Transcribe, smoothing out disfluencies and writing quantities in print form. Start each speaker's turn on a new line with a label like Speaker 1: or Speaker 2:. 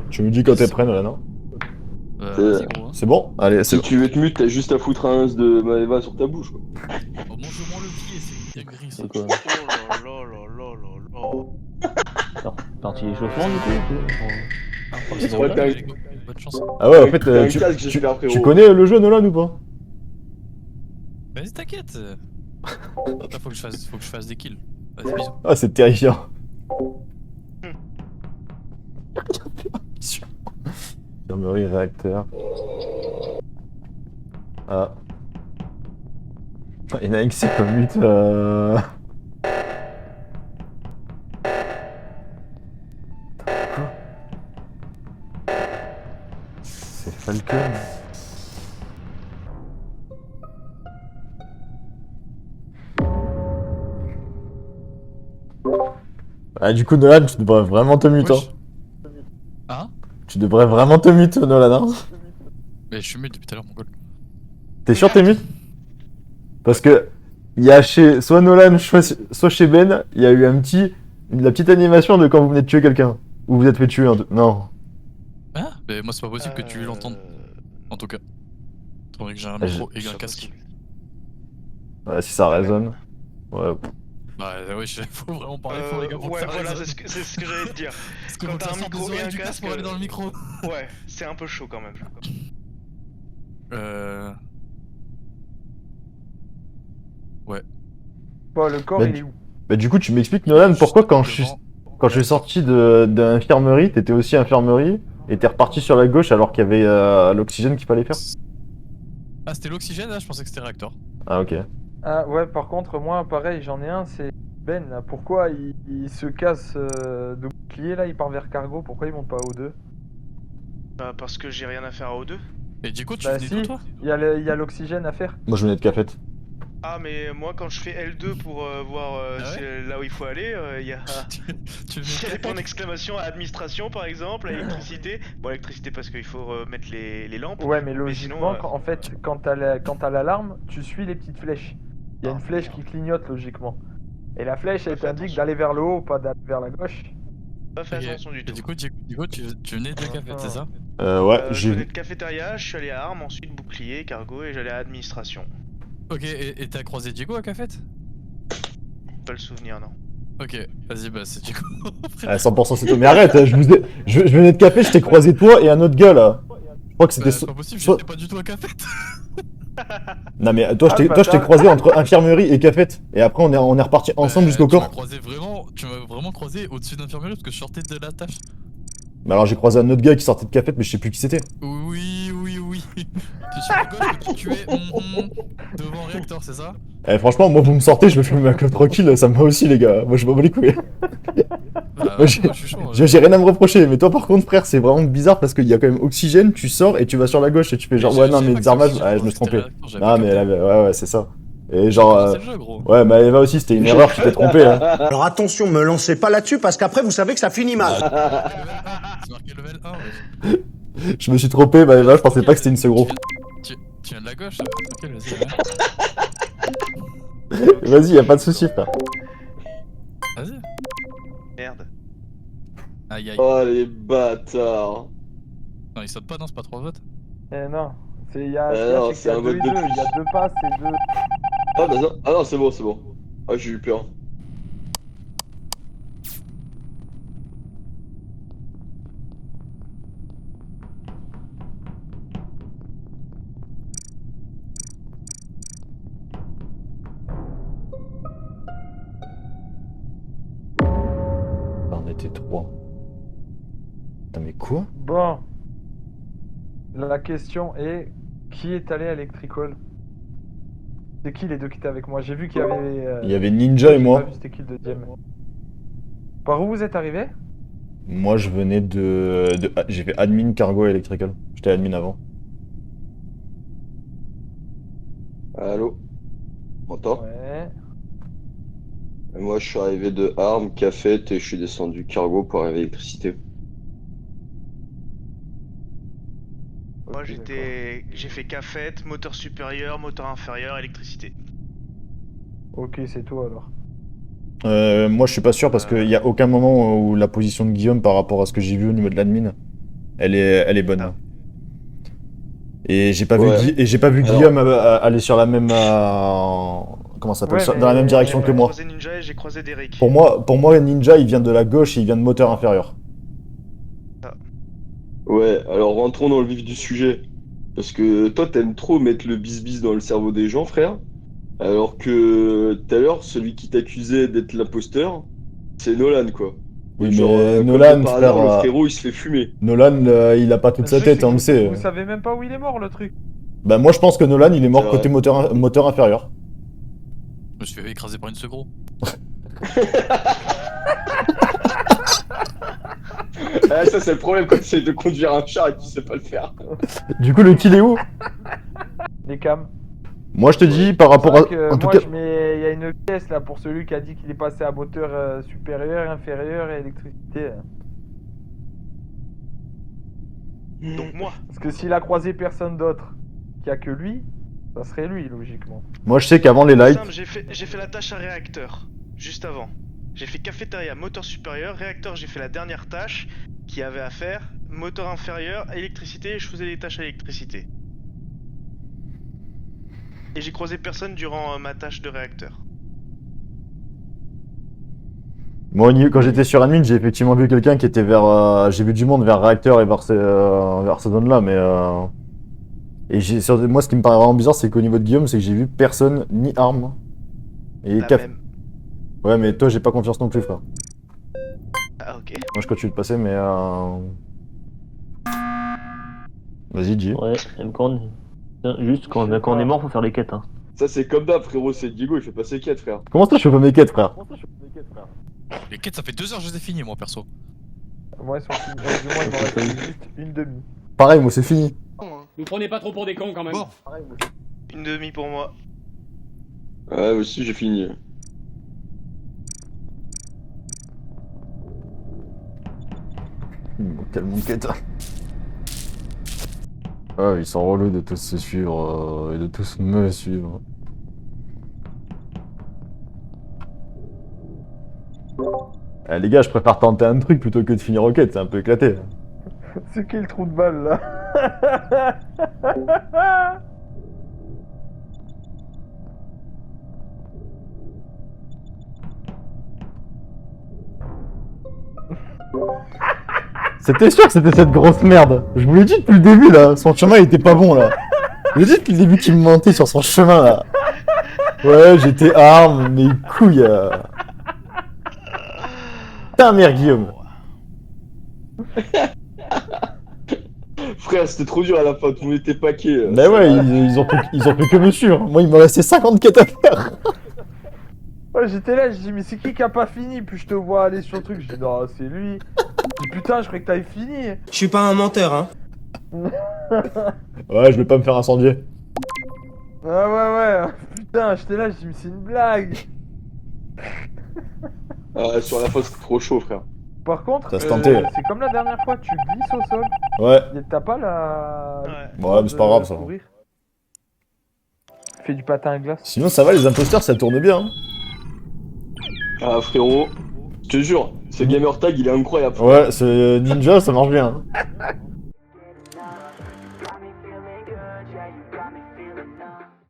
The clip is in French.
Speaker 1: Tu me dis quand t'es prêt, Nolan?
Speaker 2: Vas-y, gros. Hein.
Speaker 1: C'est bon? Allez, c'est
Speaker 3: Si tu veux te mute, t'as juste à foutre un os de Maeva sur ta bouche, quoi.
Speaker 2: Oh, mange-moi le pied, c'est bien gris ça.
Speaker 4: C'est quoi?
Speaker 5: Oh là là là là là.
Speaker 4: Partie échauffement du coup?
Speaker 2: Ah,
Speaker 3: C'est
Speaker 2: drôle,
Speaker 3: pas
Speaker 2: les gars. Bonne chance.
Speaker 1: Ah ouais, en fait,
Speaker 3: T'as un casque, j'espère, frérot.
Speaker 1: tu connais le jeu, Nolan, ou pas?
Speaker 2: Vas-y, t'inquiète. Là, faut que je fasse des kills. Vas-y, bisous.
Speaker 1: Ah, c'est terrifiant. Infirmerie, réacteur. Ah. Il y en a un qui s'est commute. Quoi? C'est Falcon. Ah, du coup, Nolan, tu devrais vraiment te mute.
Speaker 2: Wesh. Hein?
Speaker 1: Tu devrais vraiment te mute, Nolan. Hein.
Speaker 2: Mais je suis mute depuis tout à l'heure, mon goal.
Speaker 1: T'es sûr t'es mute? Parce que il y a chez soit Nolan, soit chez Ben, il y a eu la petite animation de quand vous venez de tuer quelqu'un. Ou vous êtes fait tuer. Non.
Speaker 2: Hein? Mais moi, c'est pas possible que tu l'entendes. En tout cas. Faudrait que j'ai un micro et un casque.
Speaker 1: Ouais, si ça résonne. Ouais.
Speaker 2: Bah ouais, faut vraiment parler fort, les gars, pour que
Speaker 5: Ouais,
Speaker 2: ça
Speaker 5: voilà,
Speaker 2: résonne.
Speaker 5: c'est ce que j'allais te dire.
Speaker 2: Parce que
Speaker 5: Quand
Speaker 2: faut que
Speaker 5: t'as
Speaker 2: ça
Speaker 5: un
Speaker 2: sorte des
Speaker 5: micro et
Speaker 2: oreilles
Speaker 5: un
Speaker 2: du casque
Speaker 5: casque,
Speaker 2: pour aller dans le micro.
Speaker 5: Ouais, c'est un peu chaud quand même.
Speaker 2: Ouais.
Speaker 6: Bon, le corps,
Speaker 1: Bah,
Speaker 6: il est où?
Speaker 1: Bah du coup tu m'expliques Nolan pourquoi quand
Speaker 2: Devant.
Speaker 1: je suis sorti de l'infirmerie, t'étais aussi infirmerie et t'es reparti sur la gauche alors qu'il y avait l'oxygène qu'il fallait faire?
Speaker 2: Ah, c'était l'oxygène, là? Je pensais que c'était réacteur.
Speaker 1: Ah ok.
Speaker 6: Ah ouais, par contre, moi, pareil, j'en ai un, c'est Ben, là. Pourquoi il se casse de bouclier, là, il part vers Cargo, pourquoi il monte pas au 2?
Speaker 5: Bah, parce que j'ai rien à faire à O2.
Speaker 2: Et du coup, tu
Speaker 6: Bah
Speaker 2: venais
Speaker 6: si,
Speaker 2: d'où, toi?
Speaker 6: il y a l'oxygène à faire.
Speaker 1: Moi je venais de Cafette.
Speaker 5: Ah, mais moi quand je fais L2 pour voir
Speaker 2: Ah ouais
Speaker 5: c'est là où il faut aller, il y a.
Speaker 2: Tu
Speaker 5: Il y a
Speaker 2: venais
Speaker 5: des points d'exclamation à administration par exemple, à électricité. Bon, électricité parce qu'il faut mettre les lampes.
Speaker 6: Ouais, mais
Speaker 5: sinon,
Speaker 6: logiquement, en fait, quand t'as l'alarme, tu suis les petites flèches. Il y a
Speaker 5: Ah,
Speaker 6: une flèche
Speaker 5: merde.
Speaker 6: qui clignote, logiquement. Et la flèche, elle
Speaker 5: Pas fait
Speaker 6: t'indique
Speaker 5: attention.
Speaker 6: d'aller vers le haut, pas d'aller vers la gauche.
Speaker 5: Pas fait
Speaker 2: Ok.
Speaker 5: attention du
Speaker 2: Et
Speaker 5: tout.
Speaker 2: du coup, tu venais de café, c'est ça?
Speaker 1: Ouais,
Speaker 5: Je
Speaker 1: j'ai
Speaker 5: venais de cafétéria, je suis allé à armes, ensuite bouclier, cargo et j'allais à administration.
Speaker 2: Ok, et t'as croisé Diego à Cafette?
Speaker 5: Pas le souvenir, non.
Speaker 2: Ok, vas-y, bah c'est Diego.
Speaker 1: Ah, 100% c'est toi. Mais arrête, je venais de Café, je t'ai croisé toi et un autre gars là. Je crois que c'était
Speaker 2: Bah, c'est pas possible,
Speaker 1: soit-
Speaker 2: j'étais pas du tout à Cafette.
Speaker 1: Non mais toi
Speaker 6: Ah,
Speaker 1: je t'ai
Speaker 6: bâtard.
Speaker 1: croisé entre infirmerie et Cafette. Et après on est reparti ensemble jusqu'au corps.
Speaker 2: Tu m'as vraiment croisé au-dessus d'infirmerie parce que je sortais de la tâche.
Speaker 1: Mais alors j'ai croisé un autre gars qui sortait de Cafette mais je sais plus qui c'était.
Speaker 2: Oui. Tu suis à gauche que tu tuais devant réacteur, c'est ça?
Speaker 1: Eh, franchement, moi vous me sortez, je me filme ma clope tranquille, ça me va aussi les gars. Moi je m'en bats les couilles.
Speaker 2: Bah,
Speaker 1: Moi,
Speaker 2: je suis chaud.
Speaker 1: J'ai rien à me reprocher, mais toi par contre frère c'est vraiment bizarre parce qu'il y a quand même oxygène, tu sors et tu vas sur la gauche et tu fais genre ouais non mais Zarmage, ouais, je me suis trompé. Non mais ouais c'est ça. Et genre
Speaker 2: C'est le jeu, gros.
Speaker 1: ouais mais Eva aussi c'était une erreur, tu t'es trompé hein.
Speaker 7: Alors attention, me lancez pas là-dessus parce qu'après vous savez que ça finit mal.
Speaker 2: C'est marqué level 1, wesh.
Speaker 1: Je me suis trompé, bah Eva je pensais pas que c'était une secro.
Speaker 2: Tu viens de la gauche, ok, vas-y.
Speaker 1: Vas-y, y a pas de soucis frère.
Speaker 2: Vas-y.
Speaker 5: Merde.
Speaker 2: Aïe.
Speaker 3: Oh les bâtards.
Speaker 2: Non, il saute pas, non, c'est pas 3 votes.
Speaker 6: Eh non, il y a,
Speaker 3: non,
Speaker 6: c'est
Speaker 3: c'est
Speaker 6: qu'il y a
Speaker 3: un
Speaker 6: deux
Speaker 3: vote
Speaker 6: et
Speaker 3: de
Speaker 6: deux,
Speaker 3: plus.
Speaker 6: il y a deux passes et deux.
Speaker 3: Ah bah non, ah non c'est bon, c'est bon. Ah j'ai eu peur.
Speaker 1: On était 3. Putain mais quoi?
Speaker 6: Bon. La question est, qui est allé à Electrical? C'est qui les deux qui étaient avec moi? J'ai vu qu'il y avait...
Speaker 1: Il y avait Ninja et
Speaker 6: j'ai
Speaker 1: moi.
Speaker 6: pas vu c'était qui le deuxième. Par où vous êtes arrivé?
Speaker 1: Moi je venais j'ai fait admin cargo electrical. J'étais admin avant.
Speaker 3: Allô? M'entends?
Speaker 6: Ouais.
Speaker 3: Et moi je suis arrivé de armes, café et je suis descendu cargo pour arriver à l'électricité.
Speaker 5: Moi
Speaker 6: Ok,
Speaker 5: j'ai fait cafette, moteur supérieur, moteur inférieur, électricité.
Speaker 6: d'accord. Ok, c'est tout alors.
Speaker 1: Moi, je suis pas sûr parce qu'il y a aucun moment où la position de Guillaume par rapport à ce que j'ai vu au niveau de l'admin, elle est bonne.
Speaker 5: Ah.
Speaker 1: Et j'ai pas vu,
Speaker 3: Ouais. Alors-
Speaker 1: Guillaume aller sur la même. Comment ça s'appelle
Speaker 6: Ouais,
Speaker 1: dans la même
Speaker 6: mais-
Speaker 1: direction
Speaker 5: J'ai
Speaker 1: que moi.
Speaker 5: croisé Ninja et j'ai croisé Derek.
Speaker 1: Pour moi, Ninja, il vient de la gauche et il vient de moteur inférieur.
Speaker 3: Ouais, alors rentrons dans le vif du sujet. Parce que toi, t'aimes trop mettre le bis-bis dans le cerveau des gens, frère. Alors que tout à l'heure, celui qui t'accusait d'être l'imposteur, c'est Nolan, quoi.
Speaker 1: Oui,
Speaker 3: Genre,
Speaker 1: mais
Speaker 3: comme
Speaker 1: Nolan,
Speaker 3: par
Speaker 1: frère,
Speaker 3: hasard, le frérot, il se fait fumer.
Speaker 1: Nolan, il a pas toute
Speaker 6: Le
Speaker 1: sa
Speaker 6: truc,
Speaker 1: tête,
Speaker 6: c'est
Speaker 1: on le
Speaker 6: que
Speaker 1: sait.
Speaker 6: Vous savez même pas où il est mort, le truc.
Speaker 1: Bah, moi, je pense que Nolan, il est mort
Speaker 3: C'est
Speaker 1: côté moteur inférieur.
Speaker 2: Je me suis fait écraser par une seconde.
Speaker 3: Ah, ça, c'est le problème quand tu essaies de conduire un char et que tu sais pas le faire.
Speaker 1: Du coup, le kill est où?
Speaker 6: Les cams.
Speaker 1: Moi, je te dis, par rapport à.
Speaker 6: C'est vrai que
Speaker 1: En tout
Speaker 6: moi,
Speaker 1: cas.
Speaker 6: je mets... il y a une pièce là pour celui qui a dit qu'il est passé à moteur supérieur, inférieur et électricité.
Speaker 5: Donc moi.
Speaker 6: Parce que s'il a croisé personne d'autre qu'il y a que lui, ça serait lui logiquement.
Speaker 1: Moi, je sais qu'avant les lights.
Speaker 5: Simple, j'ai fait la tâche à réacteur, juste avant. J'ai fait cafétéria, moteur supérieur, réacteur, j'ai fait la dernière tâche qu'il y avait à faire, moteur inférieur, électricité, et je faisais les tâches à électricité. Et j'ai croisé personne durant ma tâche de réacteur.
Speaker 1: Moi, quand j'étais sur admin, j'ai effectivement vu quelqu'un qui était vers. J'ai vu du monde vers réacteur et vers ces zones-là, mais. Moi, ce qui me paraît vraiment bizarre, c'est qu'au niveau de Guillaume, c'est que j'ai vu personne, ni arme. Et
Speaker 5: La
Speaker 1: caf.
Speaker 5: même.
Speaker 1: Ouais, mais toi, j'ai pas confiance non plus, frère.
Speaker 5: Ah ok.
Speaker 1: Moi, je continue de passer, mais. Vas-y, G.
Speaker 4: Ouais, même quand juste quand on est mort, faut faire les quêtes. Hein.
Speaker 3: Ça, c'est comme d'hab, frérot, c'est Diego, il fait pas ses quêtes, frère.
Speaker 1: Comment ça, je fais pas mes quêtes, frère?
Speaker 2: Les quêtes, ça fait 2 heures que je les ai finies, moi, perso.
Speaker 6: Moi, ils sont finis. Du moins, il m'en reste juste une demi.
Speaker 1: Pareil, moi, c'est fini.
Speaker 8: Vous prenez pas trop pour des cons quand même.
Speaker 2: Bon.
Speaker 5: Une demi pour moi.
Speaker 3: Ouais, aussi, j'ai fini.
Speaker 1: Il me manque tellement de quêtes. Ah, ils sont relous de tous se suivre et de tous me suivre. Eh, les gars, je préfère tenter un truc plutôt que de finir en quête, c'est un peu éclaté.
Speaker 6: C'est qui le trou de balle là?
Speaker 1: C'était sûr que c'était cette grosse merde. Je vous l'ai dit depuis le début là, son chemin il était pas bon là. Je vous l'ai dit depuis le début qu'il me mentait sur son chemin là. Ouais, j'étais arme, mais couilles. Putain, merde, Guillaume.
Speaker 3: Frère, c'était trop dur à la fin, tout le monde était paquet.
Speaker 1: Bah ouais, ils ont plus que me suivre. Moi, il me restait 50 quêtes à faire.
Speaker 6: Ouais, j'étais là, je dis, mais c'est qui a pas fini? Puis je te vois aller sur le truc, je dis, non, c'est lui. Je dis, putain, je croyais que t'avais fini.
Speaker 7: Je suis pas un menteur, hein.
Speaker 1: Ouais, je vais pas me faire incendier.
Speaker 6: Ah ouais, putain, j'étais là, je dis, mais c'est une blague.
Speaker 3: Ah, sur la fin, c'était trop chaud, frère.
Speaker 6: Par contre,
Speaker 1: Ça se tentait.
Speaker 6: c'est comme la dernière fois, tu glisses au sol.
Speaker 1: Ouais.
Speaker 6: Et t'as pas la.
Speaker 5: Ouais.
Speaker 1: Ouais, mais c'est pas grave ça.
Speaker 6: courir. Fais du patin à glace.
Speaker 1: Sinon, ça va, les imposteurs, ça tourne bien. Hein.
Speaker 3: Ah, frérot, je te jure, ce gamer tag, il est incroyable.
Speaker 1: Ouais, c'est Ninja, ça marche bien. Hein.